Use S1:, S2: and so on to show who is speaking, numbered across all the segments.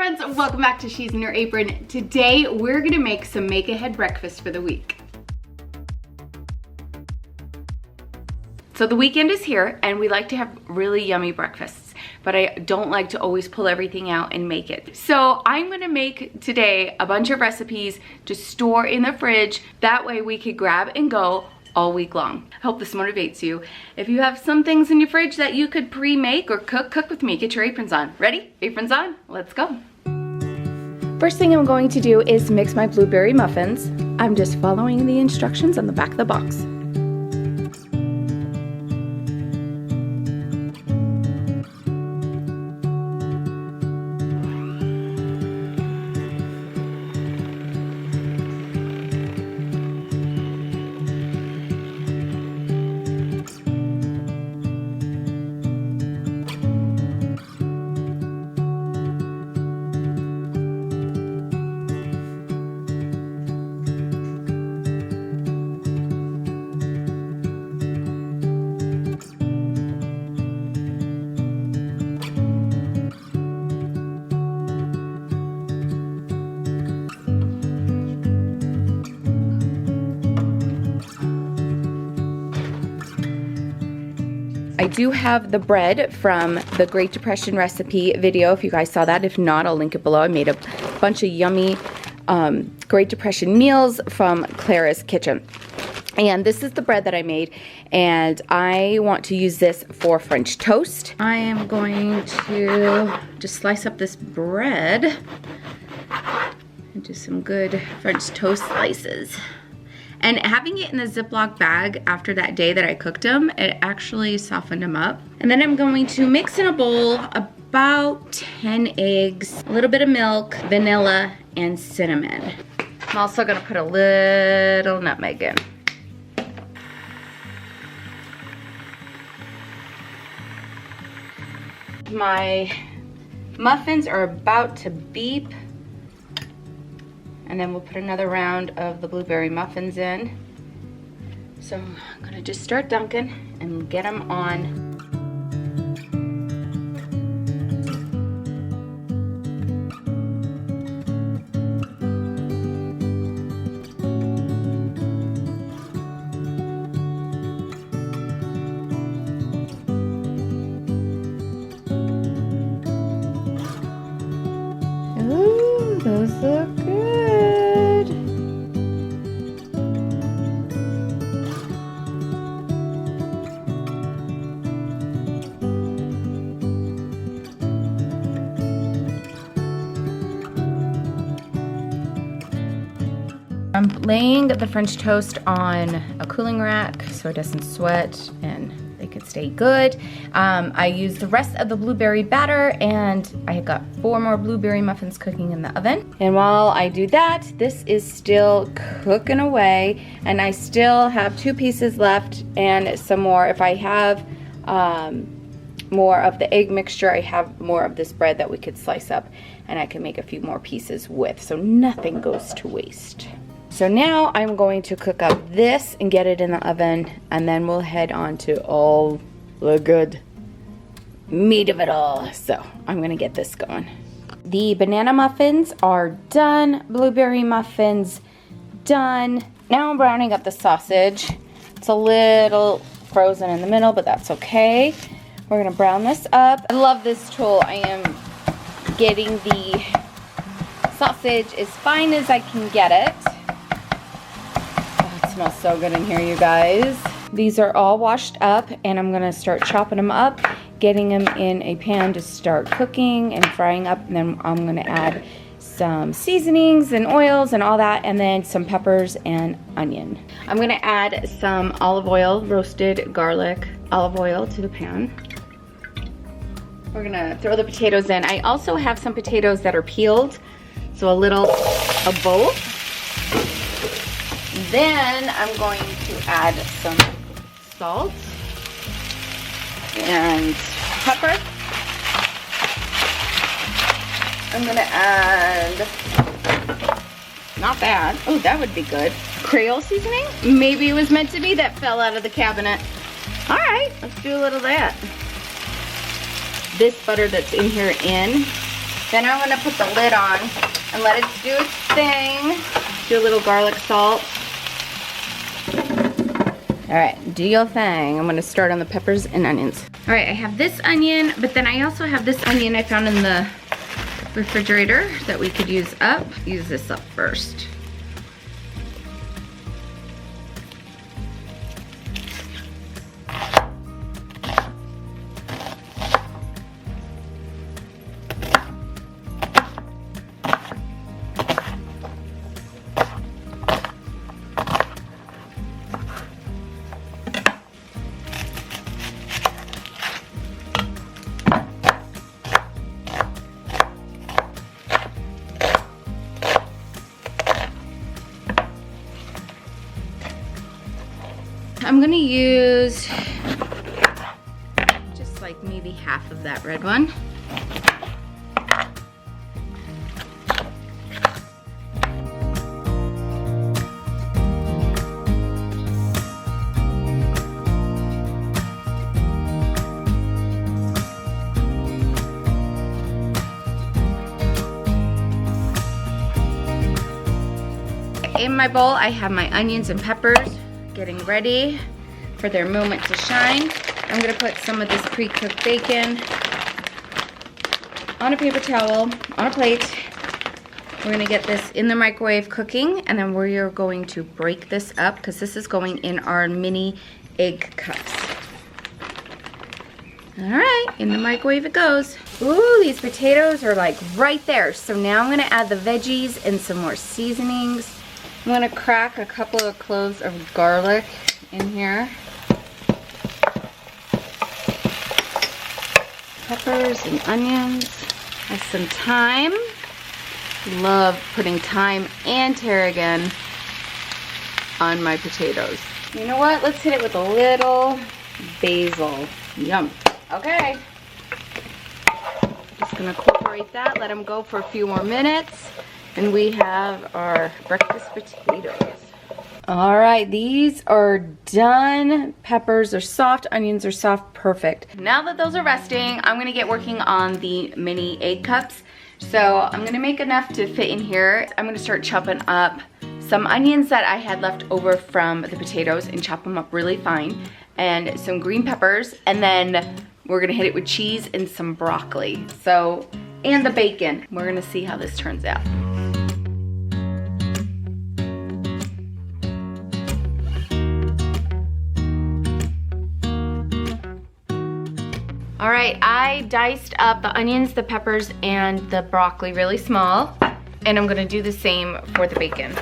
S1: friends, welcome back to She's in Your Apron. Today we're gonna make some make-ahead breakfast for the week. So the weekend is here and we like to have really yummy breakfasts, but I don't like to always pull everything out and make it. So I'm gonna make today a bunch of recipes to store in the fridge. That way we could grab and go all week long. I hope this motivates you. If you have some things in your fridge that you could pre-make or cook with me. Get your aprons on. Ready? Aprons on? Let's go. First thing I'm going to do is mix my blueberry muffins. I'm just following the instructions on the back of the box. I do have the bread from the Great Depression recipe video, if you guys saw that. If not, I'll link it below. I made a bunch of yummy Great Depression meals from Clara's kitchen. And this is the bread that I made, and I want to use this for French toast. I am going to just slice up this bread into some good French toast slices. And having it in the Ziploc bag after that day that I cooked them, it actually softened them up. And then I'm going to mix in a bowl about 10 eggs, a little bit of milk, vanilla, and cinnamon. I'm also gonna put a little nutmeg in. My muffins are about to beep. And then we'll put another round of the blueberry muffins in. So I'm gonna just start dunking and get them on. Ooh, those look good. I'm laying the French toast on a cooling rack so it doesn't sweat and they could stay good. I used the rest of the blueberry batter and I got 4 more blueberry muffins cooking in the oven. And while I do that, this is still cooking away and I still have 2 pieces left and some more. If I have more of the egg mixture, I have more of this bread that we could slice up and I can make a few more pieces with, so nothing goes to waste. So now I'm going to cook up this and get it in the oven, and then we'll head on to all the good meat of it all. So I'm gonna get this going. The banana muffins are done, blueberry muffins done. Now I'm browning up the sausage. It's a little frozen in the middle, but that's okay. We're gonna brown this up. I love this tool. I am getting the sausage as fine as I can get it. Smells so good in here, you guys. These are all washed up and I'm gonna start chopping them up, getting them in a pan to start cooking and frying up, and then I'm gonna add some seasonings and oils and all that, and then some peppers and onion. I'm gonna add some olive oil, roasted garlic, olive oil to the pan. We're gonna throw the potatoes in. I also have some potatoes that are peeled, so a little of both. Then I'm going to add some salt and pepper. I'm gonna add, not bad, oh that would be good, Creole seasoning. Maybe it was meant to be that fell out of the cabinet. All right, let's do a little of that. This butter that's in here in Then I'm gonna put the lid on and let it do its thing. Do a little garlic salt. All right, do your thing. I'm gonna start on the peppers and onions. All right, I have this onion, but then I also have this onion I found in the refrigerator that we could use up. Use this up first. I'm gonna use just like maybe half of that red one. In my bowl, I have my onions and peppers getting ready for their moment to shine. I'm gonna put some of this pre-cooked bacon on a paper towel, on a plate. We're gonna get this in the microwave cooking, and then we're going to break this up because this is going in our mini egg cups. All right, in the microwave it goes. Ooh, these potatoes are like right there. So now I'm gonna add the veggies and some more seasonings. I'm gonna crack a couple of cloves of garlic in here. Peppers and onions. Have some thyme. Love putting thyme and tarragon on my potatoes. You know what? Let's hit it with a little basil. Yum. Okay. Just gonna incorporate that, let them go for a few more minutes. And we have our breakfast potatoes. All right, these are done. Peppers are soft, onions are soft, perfect. Now that those are resting, I'm gonna get working on the mini egg cups. So I'm gonna make enough to fit in here. I'm gonna start chopping up some onions that I had left over from the potatoes and chop them up really fine. And some green peppers, and then we're gonna hit it with cheese and some broccoli. So, and the bacon. We're gonna see how this turns out. All right, I diced up the onions, the peppers, and the broccoli really small, and I'm gonna do the same for the bacon.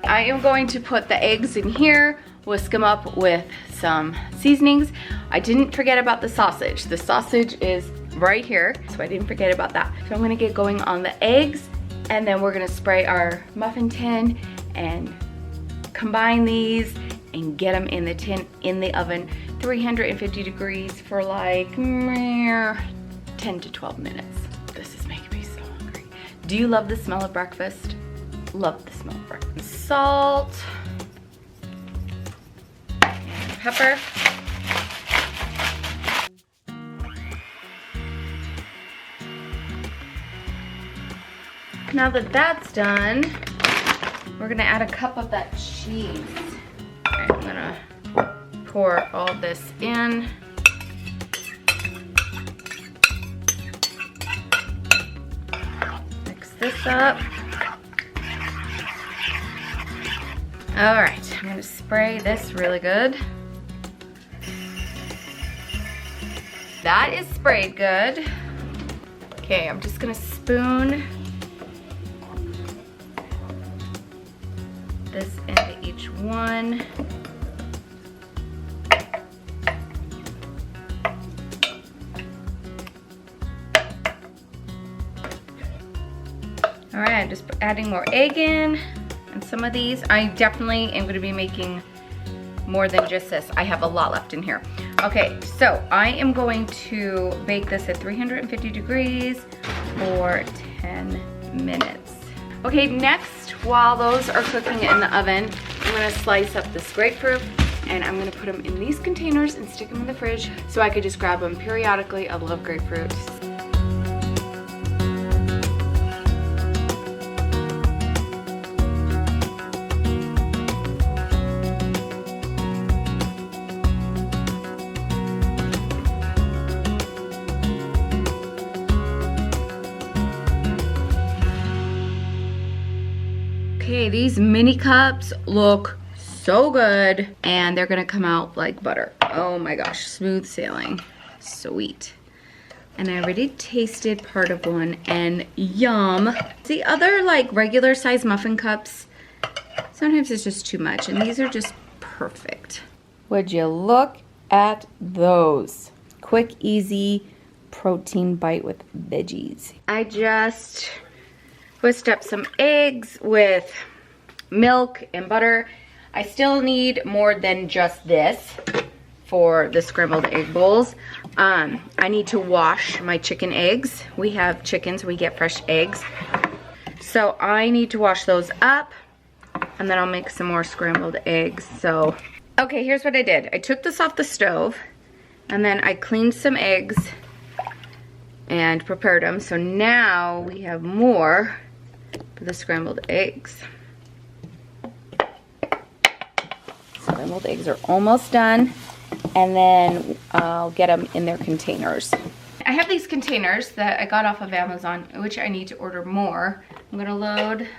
S1: I am going to put the eggs in here, whisk them up with some seasonings. I didn't forget about the sausage. The sausage is right here, so I didn't forget about that. So I'm gonna get going on the eggs, and then we're gonna spray our muffin tin and combine these and get them in the tin in the oven, 350 degrees for like 10 to 12 minutes. This is making me so hungry. Do you love the smell of breakfast? Love the smell of breakfast. Salt, pepper. Now that that's done, we're gonna add a cup of that cheese. Okay, I'm gonna pour all this in. Mix this up. All right, I'm gonna spray this really good. That is sprayed good. Okay, I'm just gonna spoon this into each one. All right, I'm just adding more egg in. And some of these, I definitely am gonna be making more than just this. I have a lot left in here. Okay, so I am going to bake this at 350 degrees for 10 minutes. Okay, next, while those are cooking in the oven, I'm gonna slice up this grapefruit and I'm gonna put them in these containers and stick them in the fridge so I could just grab them periodically. I love grapefruit. Okay, these mini cups look so good and they're gonna come out like butter. Oh my gosh, smooth sailing, sweet. And I already tasted part of one and yum. The other like regular size muffin cups, sometimes it's just too much and these are just perfect. Would you look at those? Quick, easy protein bite with veggies. I just whisked up some eggs with milk and butter. I still need more than just this for the scrambled egg bowls. I need to wash my chicken eggs. We have chickens, we get fresh eggs. So I need to wash those up and then I'll make some more scrambled eggs. So, okay, here's what I did. I took this off the stove and then I cleaned some eggs and prepared them. So now we have more for the scrambled eggs. Scrambled eggs are almost done, and then I'll get them in their containers. I have these containers that I got off of Amazon, which I need to order more. I'm gonna load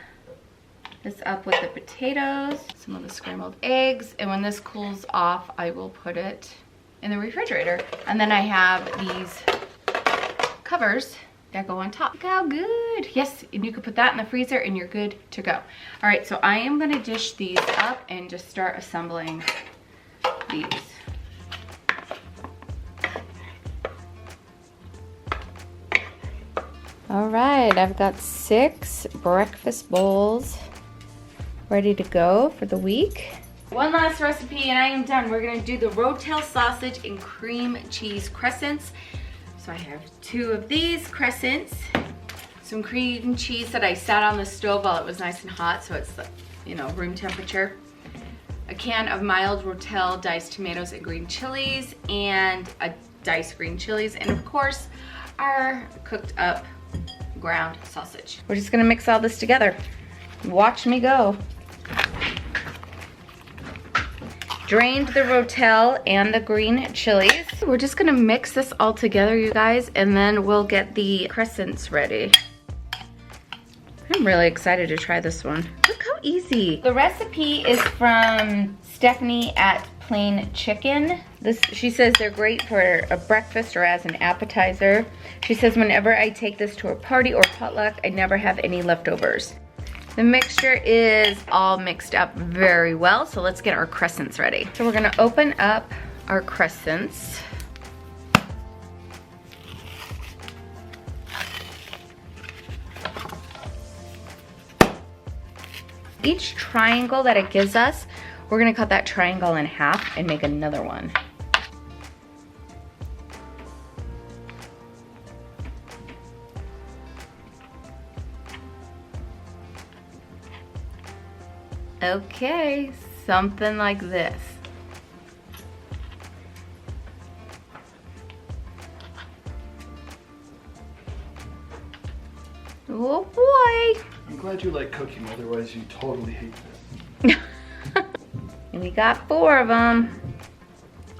S1: this up with the potatoes, some of the scrambled eggs, and when this cools off, I will put it in the refrigerator. And then I have these covers that go on top. Look how good. Yes, and you can put that in the freezer and you're good to go. All right, so I am gonna dish these up and just start assembling these. All right, I've got 6 breakfast bowls ready to go for the week. One last recipe and I am done. We're gonna do the rotel sausage and cream cheese crescents. So I have 2 of these crescents, some cream cheese that I sat on the stove while it was nice and hot, so it's, you know, room temperature. A can of mild rotel diced tomatoes and green chilies, and a diced green chilies, and of course, our cooked up ground sausage. We're just gonna mix all this together. Watch me go. Drained the rotel and the green chilies. We're just gonna mix this all together, you guys, and then we'll get the crescents ready. I'm really excited to try this one. Look how easy. The recipe is from Stephanie at Plain Chicken. She says they're great for a breakfast or as an appetizer. She says whenever I take this to a party or potluck, I never have any leftovers. The mixture is all mixed up very well, so let's get our crescents ready. So we're gonna open up our crescents. Each triangle that it gives us, we're gonna cut that triangle in half and make another one. Okay, something like this. Oh boy.
S2: I'm glad you like cooking, otherwise you totally hate this.
S1: And we got 4 of them.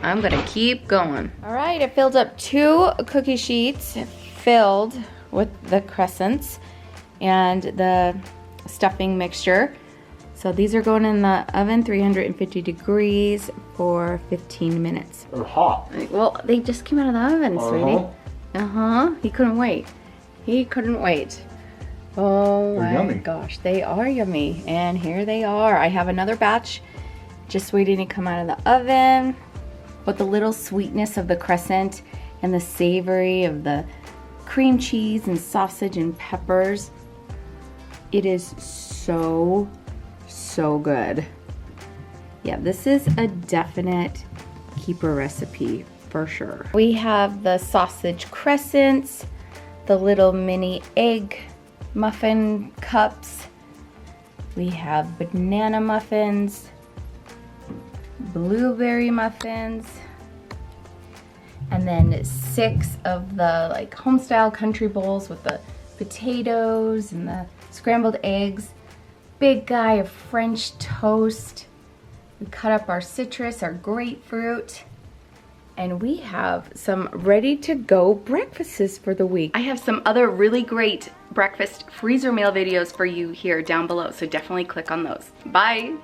S1: I'm gonna keep going. All right, I filled up 2 cookie sheets filled with the crescents and the stuffing mixture. So these are going in the oven, 350 degrees for 15 minutes.
S2: They're hot.
S1: Well, they just came out of the oven, sweetie. He couldn't wait. He couldn't wait. Oh my gosh, they are yummy. And here they are. I have another batch just waiting to come out of the oven. With the little sweetness of the crescent and the savory of the cream cheese and sausage and peppers. It is so good. Yeah, this is a definite keeper recipe for sure. We have the sausage crescents, the little mini egg muffin cups, We have banana muffins, blueberry muffins, and then 6 of the like homestyle country bowls with the potatoes and the scrambled eggs. Big guy of French toast. We cut up our citrus, our grapefruit, and we have some ready to go breakfasts for the week. I have some other really great breakfast freezer meal videos for you here down below, so definitely click on those. Bye.